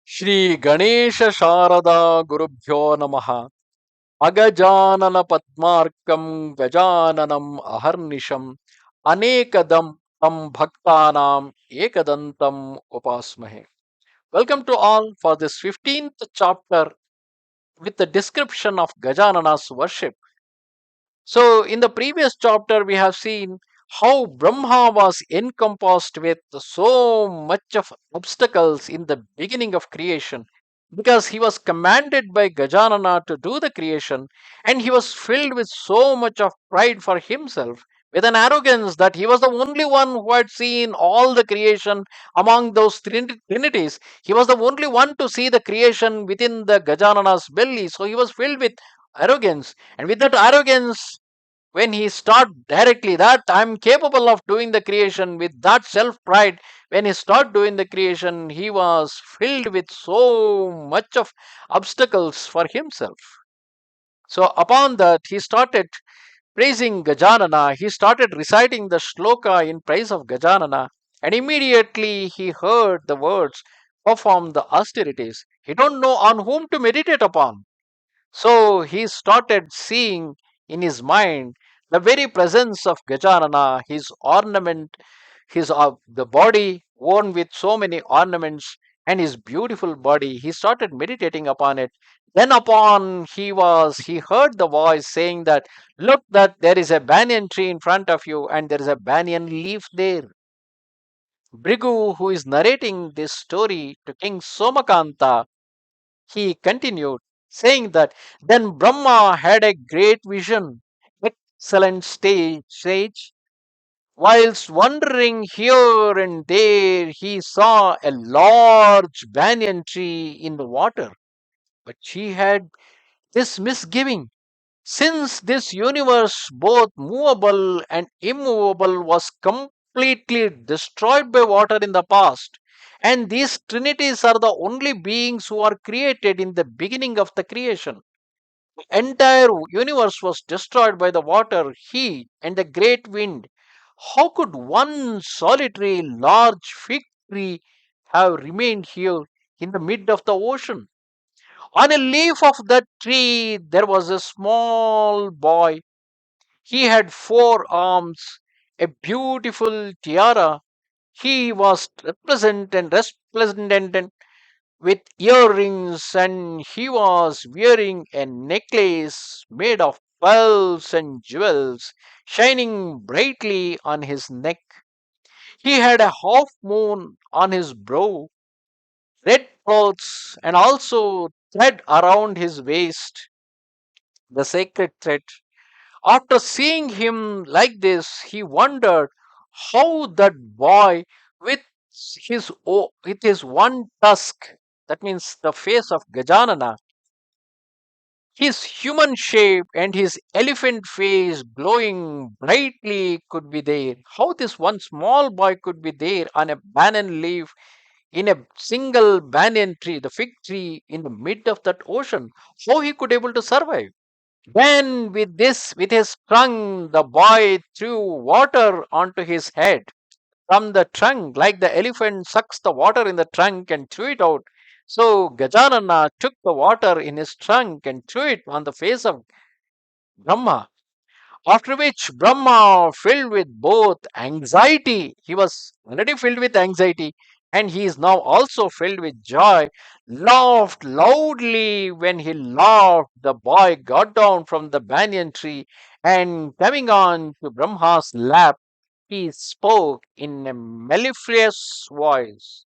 Shri Ganesha Sharada Gurubhyo Namaha Agajanana Padmarkam Gajananam Aharnisham Anekadam Tam Bhaktanam Ekadantam Upasmahe. Welcome to all for this 15th chapter with the description of Gajanana's worship. So, in the previous chapter, we have seen how Brahma was encompassed with so much of obstacles in the beginning of creation because he was commanded by Gajanana to do the creation and he was filled with so much of pride for himself. With an arrogance that he was the only one who had seen all the creation among those trinities. He was the only one to see the creation within the Gajanana's belly. So he was filled with arrogance, and with that arrogance, when he start directly that I'm capable of doing the creation, with that self pride, when he start doing the creation, he was filled with so much of obstacles for himself. So upon that, he started praising Gajanana. He started reciting the shloka in praise of Gajanana, and immediately he heard the words, perform the austerities. He don't know on whom to meditate upon. So he started seeing in his mind the very presence of Gajanana, his ornament, his the body worn with so many ornaments, and his beautiful body. He started meditating upon it. Then upon he heard the voice saying that, look, that there is a banyan tree in front of you, and there is a banyan leaf there. Brigu, who is narrating this story to King Somakanta, he continued, saying that then Brahma had a great vision, excellent sage. Whilst wandering here and there, he saw a large banyan tree in the water. But he had this misgiving. Since this universe, both movable and immovable, was completely destroyed by water in the past, and these trinities are the only beings who are created in the beginning of the creation. The entire universe was destroyed by the water, heat, and the great wind. How could one solitary large fig tree have remained here in the mid of the ocean? On a leaf of that tree there was a small boy. He had 4 arms, a beautiful tiara. He was resplendent with earrings, and he was wearing a necklace made of pearls and jewels shining brightly on his neck. He had a half moon on his brow, red clothes, and also thread around his waist, the sacred thread. After seeing him like this, he wondered how that boy, with with his one tusk, that means the face of Gajanana, his human shape and his elephant face glowing brightly could be there. How this one small boy could be there on a banyan leaf in a single banyan tree, the fig tree in the mid of that ocean? How he could able to survive? Then with his trunk, the boy threw water onto his head from the trunk, like the elephant sucks the water in the trunk and threw it out. So Gajanana took the water in his trunk and threw it on the face of Brahma. After which Brahma, filled with both anxiety, he was already filled with anxiety, and he is now also filled with joy, laughed loudly. When he laughed, the boy got down from the banyan tree and coming on to Brahma's lap, he spoke in a mellifluous voice.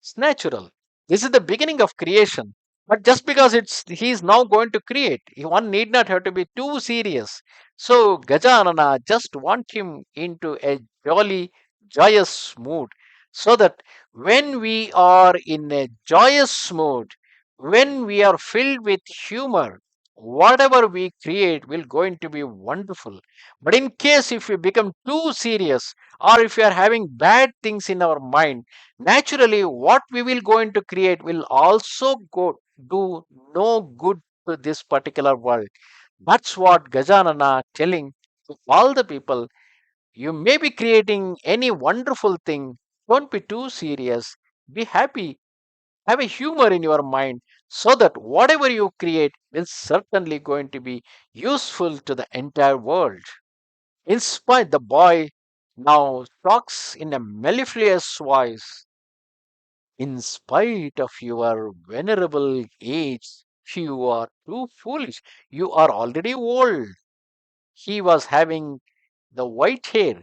It's natural. This is the beginning of creation. But just because he is now going to create, one need not have to be too serious. So Gajanana just want him into a jolly, joyous mood, so that when we are in a joyous mood, when we are filled with humor, whatever we create will going to be wonderful. But in case if we become too serious, or if we are having bad things in our mind, naturally what we will going to create will also go do no good to this particular world. That's what Gajanana telling to all the people. You may be creating any wonderful thing, don't be too serious, be happy, Have a humor in your mind so that whatever you create is certainly going to be useful to the entire world. In spite, the boy now talks in a mellifluous voice. In spite of your venerable age, you are too foolish. You are already old. He was having the white hair,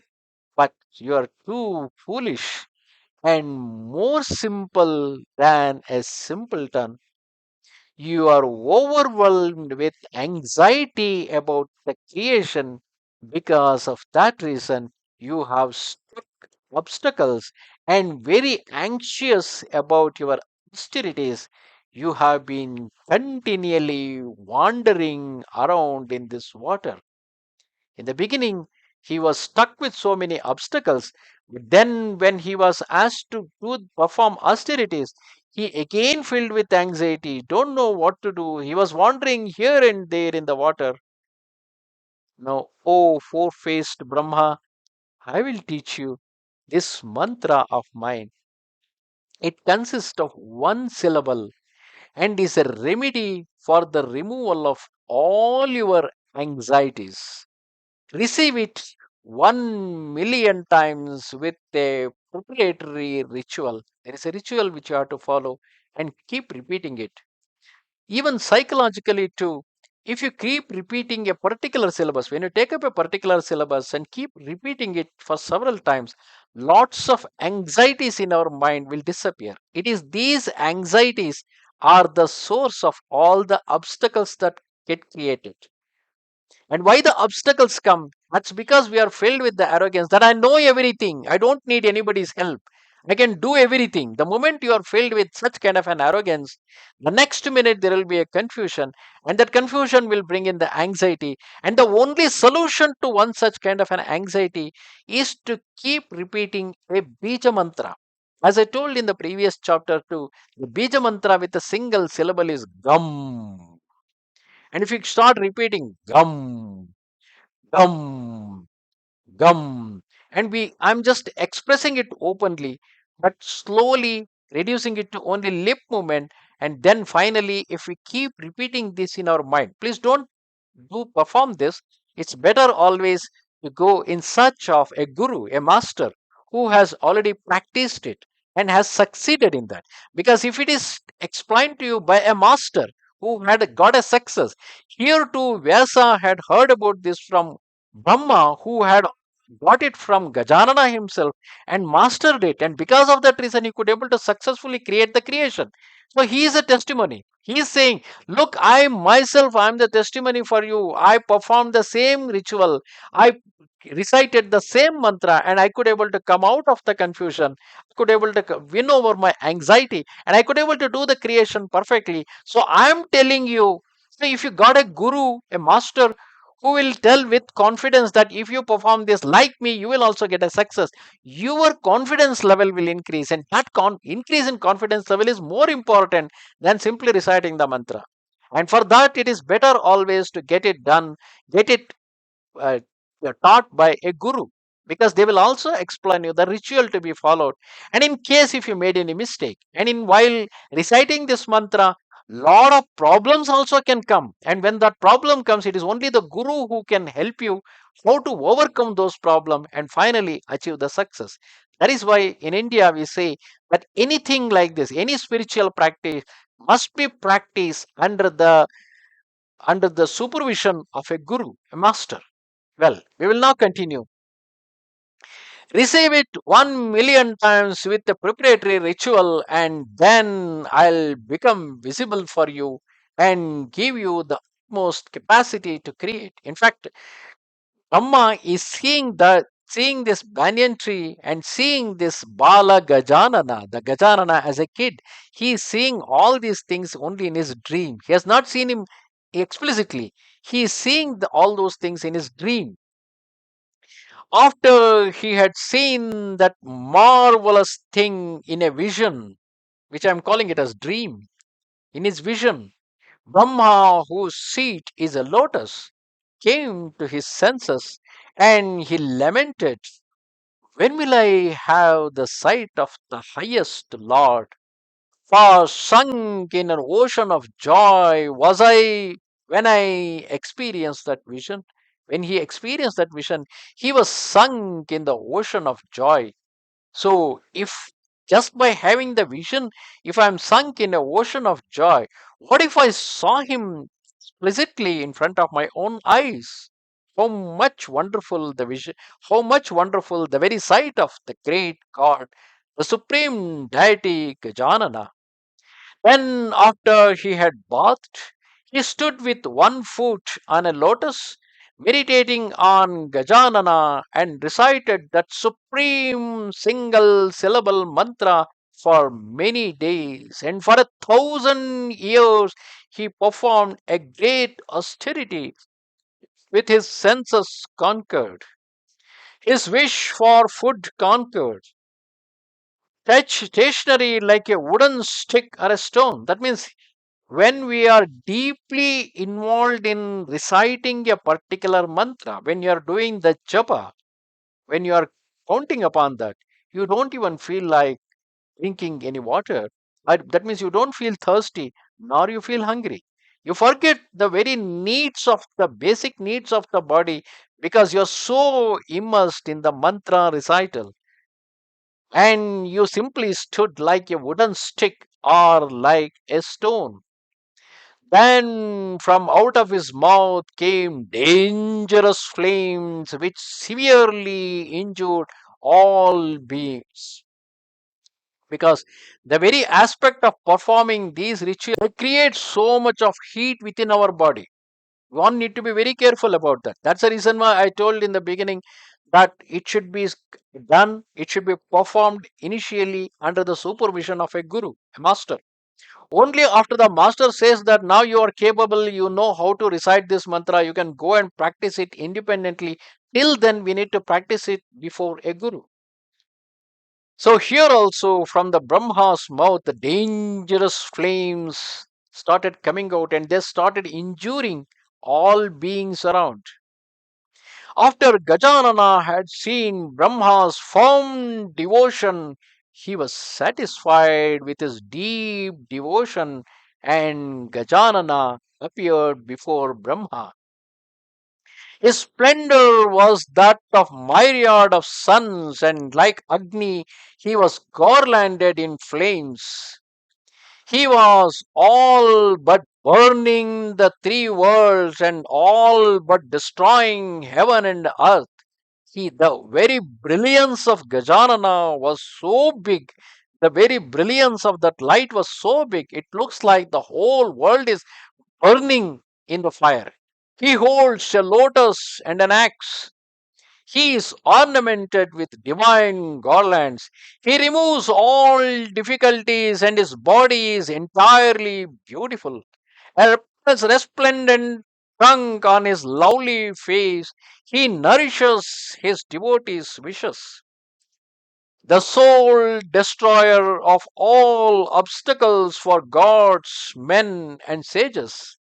but you are too foolish and more simple than a simpleton. You are overwhelmed with anxiety about the creation. Because of that reason, you have stuck obstacles and very anxious about your austerities. You have been continually wandering around in this water. In the beginning, he was stuck with so many obstacles. But then, when he was asked to perform austerities, he again filled with anxiety, don't know what to do. He was wandering here and there in the water. Now, oh, four faced Brahma, I will teach you this mantra of mine. It consists of one syllable and is a remedy for the removal of all your anxieties. Receive it 1 million times with a preparatory ritual. There is a ritual which you have to follow and keep repeating it. Even psychologically, too, if you keep repeating a particular syllabus, when you take up a particular syllabus and keep repeating it for several times, lots of anxieties in our mind will disappear. It is these anxieties are the source of all the obstacles that get created. And why the obstacles come? That's because we are filled with the arrogance that I know everything. I don't need anybody's help. I can do everything. The moment you are filled with such kind of an arrogance, the next minute there will be a confusion, and that confusion will bring in the anxiety. And the only solution to one such kind of an anxiety is to keep repeating a bija mantra. As I told in the previous chapter too, the bija mantra with a single syllable is gum. And if you start repeating gum, gum, gum, and I'm just expressing it openly, but slowly reducing it to only lip movement, and then finally, if we keep repeating this in our mind, please don't do perform this. It's better always to go in search of a guru, a master who has already practiced it and has succeeded in that. Because if it is explained to you by a master who had got a success, here too Vyasa had heard about this from Brahma, who had got it from Gajanana himself and mastered it, and because of that reason he could able to successfully create the creation. So he is a testimony. He is saying, look, I myself I am the testimony for you. I performed the same ritual, I recited the same mantra, and I could able to come out of the confusion, could able to win over my anxiety, and I could able to do the creation perfectly. So I am telling you, so if you got a guru, a master who will tell with confidence that if you perform this like me, you will also get a success, your confidence level will increase, and that increase in confidence level is more important than simply reciting the mantra. And for that, it is better always to get it done, get it uh, taught by a guru, because they will also explain you the ritual to be followed. And in case if you made any mistake, and in while reciting this mantra, lot of problems also can come, and when that problem comes, it is only the guru who can help you how to overcome those problems and finally achieve the success. That is why in India we say that anything like this, any spiritual practice must be practiced under the supervision of a guru, a master. Well, we will now continue. Receive it 1 million times with the preparatory ritual, and then I'll become visible for you and give you the utmost capacity to create. In fact, Brahma is seeing this banyan tree and seeing this Bala Gajanana, the Gajanana as a kid. He is seeing all these things only in his dream. He has not seen him explicitly. He is seeing all those things in his dream. After he had seen that marvelous thing in a vision, which I'm calling it as dream, in his vision, Brahma, whose seat is a lotus, came to his senses and he lamented, when will I have the sight of the highest Lord? For sunk in an ocean of joy was I when I experienced that vision. When he experienced that vision, he was sunk in the ocean of joy. So, if just by having the vision, if I'm sunk in a ocean of joy, what if I saw him explicitly in front of my own eyes? How much wonderful the vision, how much wonderful the very sight of the great God, the supreme deity Gajanana. Then, after he had bathed, he stood with one foot on a lotus, meditating on Gajanana, and recited that supreme single syllable mantra for many days. And for 1,000 years, he performed a great austerity with his senses conquered, his wish for food conquered, stationary like a wooden stick or a stone. That means when we are deeply involved in reciting a particular mantra, when you are doing the japa, when you are counting upon that, you don't even feel like drinking any water. That means you don't feel thirsty, nor you feel hungry. You forget the very needs of the basic needs of the body because you're so immersed in the mantra recital, and you simply stood like a wooden stick or like a stone. Then from out of his mouth came dangerous flames which severely injured all beings. Because the very aspect of performing these rituals, they create so much of heat within our body. One need to be very careful about that. That's the reason why I told in the beginning that it should be done, it should be performed initially under the supervision of a guru, a master. Only after the master says that now you are capable, you know how to recite this mantra, you can go and practice it independently. Till then, we need to practice it before a guru. So, here also from the Brahma's mouth, the dangerous flames started coming out and they started injuring all beings around. After Gajanana had seen Brahma's firm devotion, he was satisfied with his deep devotion, and Gajanana appeared before Brahma. His splendor was that of myriad of suns, and like Agni, he was garlanded in flames. He was all but burning the three worlds and all but destroying heaven and earth. The very brilliance of Gajanana was so big. The very brilliance of that light was so big. It looks like the whole world is burning in the fire. He holds a lotus and an axe. He is ornamented with divine garlands. He removes all difficulties and his body is entirely beautiful. A resplendent trunk on his lovely face, he nourishes his devotees' wishes. The sole destroyer of all obstacles for gods, men, and sages.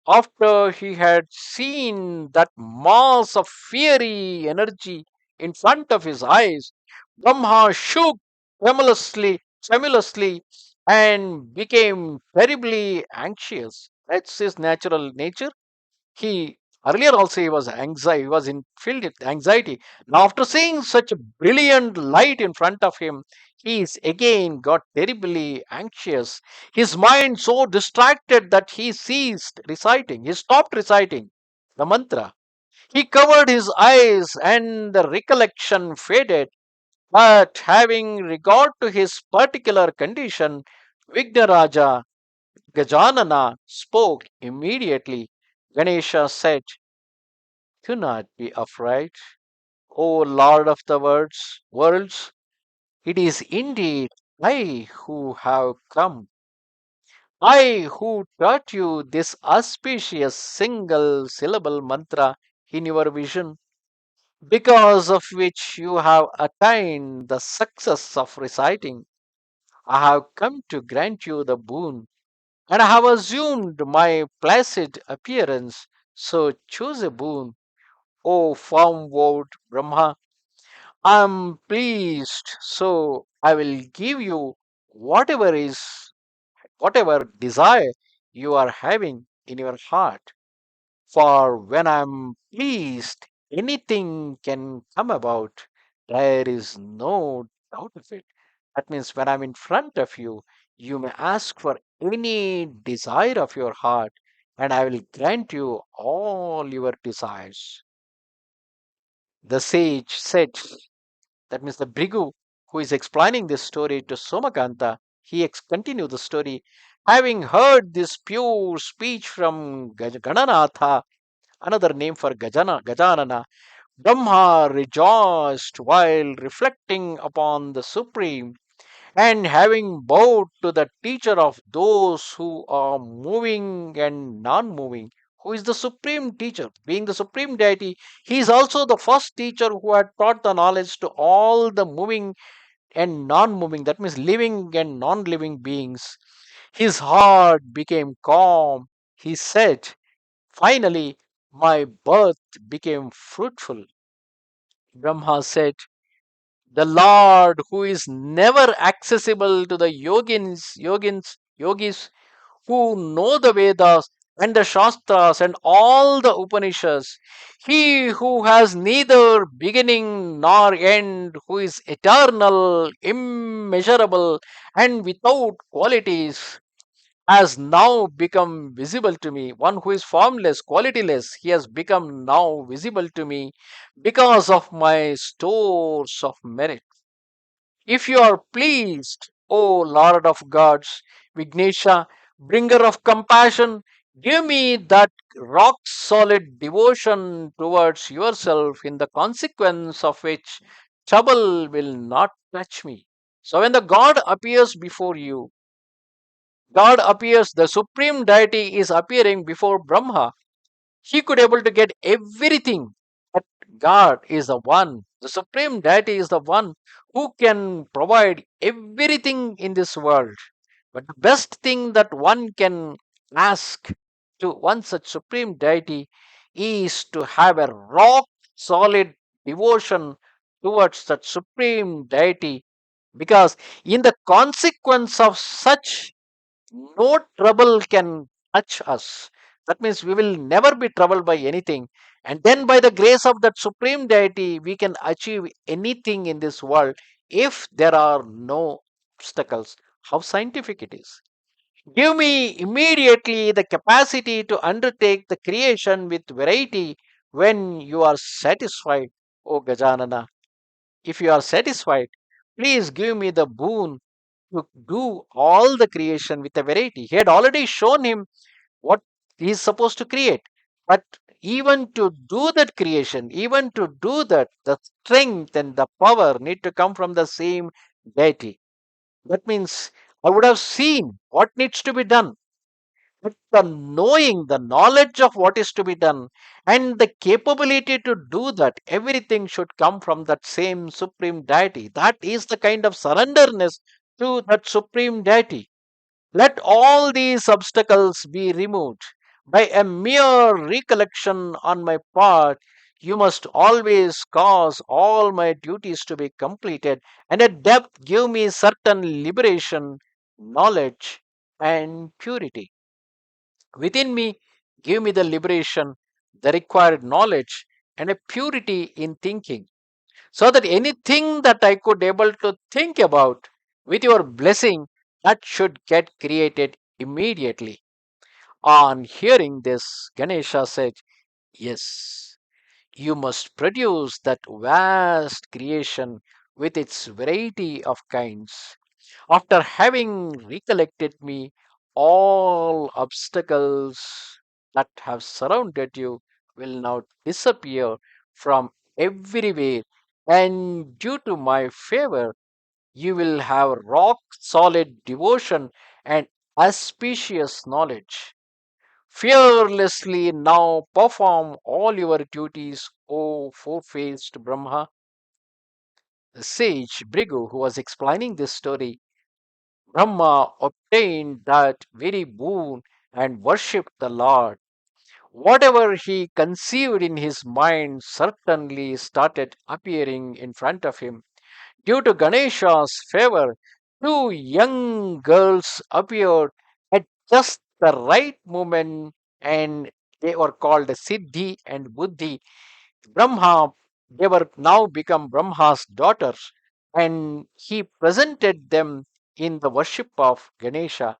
After he had seen that mass of fiery energy in front of his eyes, Brahma shook tremulously, and became terribly anxious. That's his natural nature. He earlier also he was anxiety, he was filled with anxiety. Now, after seeing such a brilliant light in front of him, he is again got terribly anxious. His mind so distracted that he ceased reciting. He stopped reciting the mantra. He covered his eyes and the recollection faded. But having regard to his particular condition, Vignaraja Gajanana spoke immediately. Ganesha said, "Do not be afraid, O Lord of the worlds. It is indeed I who have come. I who taught you this auspicious single syllable mantra in your vision, because of which you have attained the success of reciting. I have come to grant you the boon, and I have assumed my placid appearance. So choose a boon, O firm vowed Brahma. I am pleased, so I will give you whatever is. whatever desire you are having in your heart. For when I'm pleased, anything can come about. There is no doubt of it. That means when I'm in front of you, you may ask for any desire of your heart, and I will grant you all your desires. The sage said, that means the Bhrigu who is explaining this story to Somakanta, continued the story. Having heard this pure speech from Gananatha, another name for Gajanana, Brahma rejoiced while reflecting upon the Supreme, and having bowed to the teacher of those who are moving and non moving, who is the supreme teacher, being the supreme deity, he is also the first teacher who had taught the knowledge to all the moving and non moving, that means living and non living beings. His heart became calm. He said, finally, my birth became fruitful. Brahma said, the Lord who is never accessible to the yogis who know the Vedas and the Shastras and all the Upanishads, he who has neither beginning nor end, who is eternal, immeasurable, and without qualities, has now become visible to me. One who is formless, qualityless, he has become now visible to me because of my stores of merit. If you are pleased, O Lord of gods, Vignesha, bringer of compassion, give me that rock solid devotion towards yourself, in the consequence of which trouble will not touch me. So when the God appears before you, God appears, the supreme deity is appearing before Brahma. He could able to get everything, but God is the one, the supreme deity is the one who can provide everything in this world. But the best thing that one can ask to one such supreme deity is to have a rock solid devotion towards that supreme deity, because in the consequence of such, no trouble can touch us. That means we will never be troubled by anything. And then, by the grace of that supreme deity, we can achieve anything in this world if there are no obstacles. How scientific it is. Give me immediately the capacity to undertake the creation with variety when you are satisfied, O Gajanana. If you are satisfied, please give me the boon to do all the creation with a variety. He had already shown him what he is supposed to create. But even to do that creation, even to do that, the strength and the power need to come from the same deity. That means I would have seen what needs to be done. But the knowing, the knowledge of what is to be done, and the capability to do that, everything should come from that same supreme deity. That is the kind of surrenderness to that supreme deity. Let all these obstacles be removed. By a mere recollection on my part, you must always cause all my duties to be completed, and at depth give me certain liberation, knowledge, and purity. Within me, give me the liberation, the required knowledge, and a purity in thinking, so that anything that I could able to think about with your blessing, that should get created immediately. On hearing this, Ganesha said, yes, you must produce that vast creation with its variety of kinds. After having recollected me, all obstacles that have surrounded you will now disappear from everywhere, and due to my favor, you will have rock solid devotion and auspicious knowledge. Fearlessly now perform all your duties, O four faced Brahma. The sage Brigu, who was explaining this story, Brahma obtained that very boon and worshipped the Lord. Whatever he conceived in his mind certainly started appearing in front of him. Due to Ganesha's favor, two young girls appeared just the right moment, and they were called Siddhi and Buddhi. Brahma, they were now become Brahma's daughters, and he presented them in the worship of Ganesha.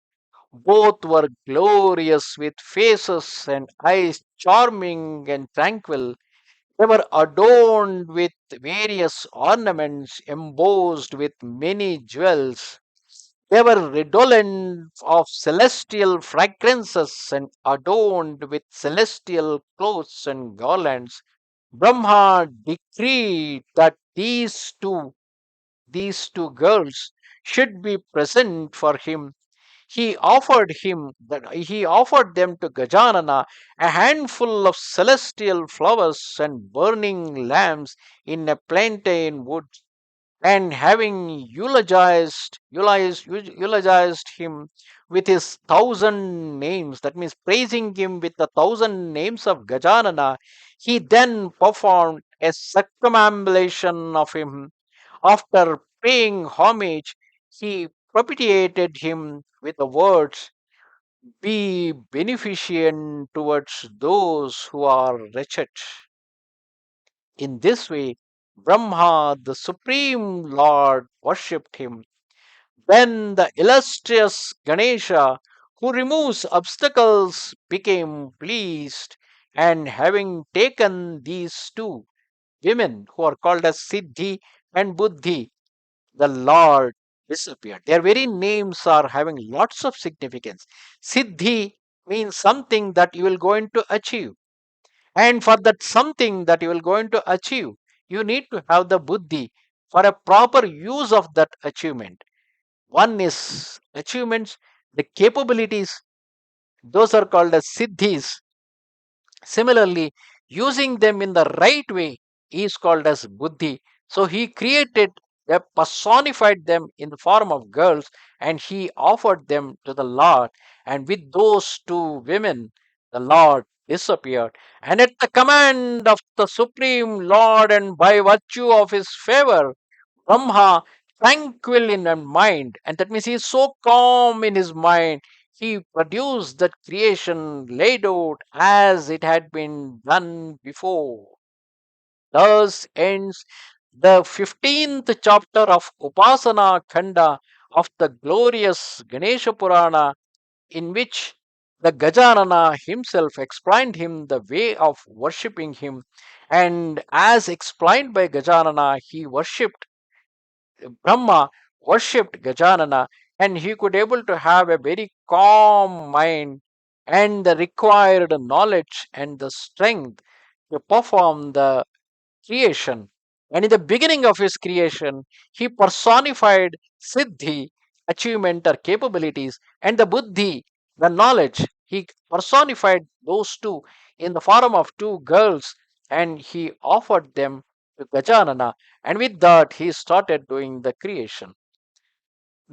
Both were glorious with faces and eyes charming and tranquil. They were adorned with various ornaments embossed with many jewels. They were redolent of celestial fragrances and adorned with celestial clothes and garlands. Brahma decreed that these two girls should be present for him. He offered them to Gajanana, a handful of celestial flowers and burning lamps in a plantain wood, and having eulogized him with his 1,000 names, that means praising him with the 1,000 names of Gajanana, he then performed a circumambulation of him. After paying homage, he propitiated him with the words, "Be beneficent towards those who are wretched." In this way, Brahma, the Supreme Lord, worshipped him. Then the illustrious Ganesha, who removes obstacles, became pleased, and having taken these two women, who are called as Siddhi and Buddhi, the Lord disappeared. Their very names are having lots of significance. Siddhi means something that you will going to achieve. And for that something that you will going to achieve, you need to have the buddhi for a proper use of that achievement. One is achievements, the capabilities, those are called as siddhis. Similarly, using them in the right way is called as buddhi. So he created, personified them in the form of girls, and he offered them to the Lord. And with those two women, the Lord disappeared. And at the command of the Supreme Lord, and by virtue of his favor, Brahma, tranquil in his mind, and that means he is so calm in his mind, he produced that creation laid out as it had been done before. Thus ends the 15th chapter of Upasana Khanda of the glorious Ganesha Purana, in which the Gajanana himself explained him the way of worshipping him. And as explained by Gajanana, Brahma worshipped Gajanana, and he could able to have a very calm mind and the required knowledge and the strength to perform the creation. And in the beginning of his creation, he personified Siddhi, achievement or capabilities, and the Buddhi, the knowledge. He personified those two in the form of two girls, and he offered them to Gajanana. And with that, he started doing the creation.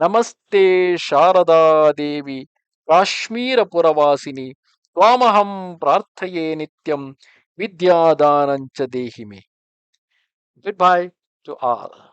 Namaste Sharada Devi, Kashmira Puravasini, Twamaham Prarthaye Nityam, Vidyadanancha Dehime. Goodbye to all.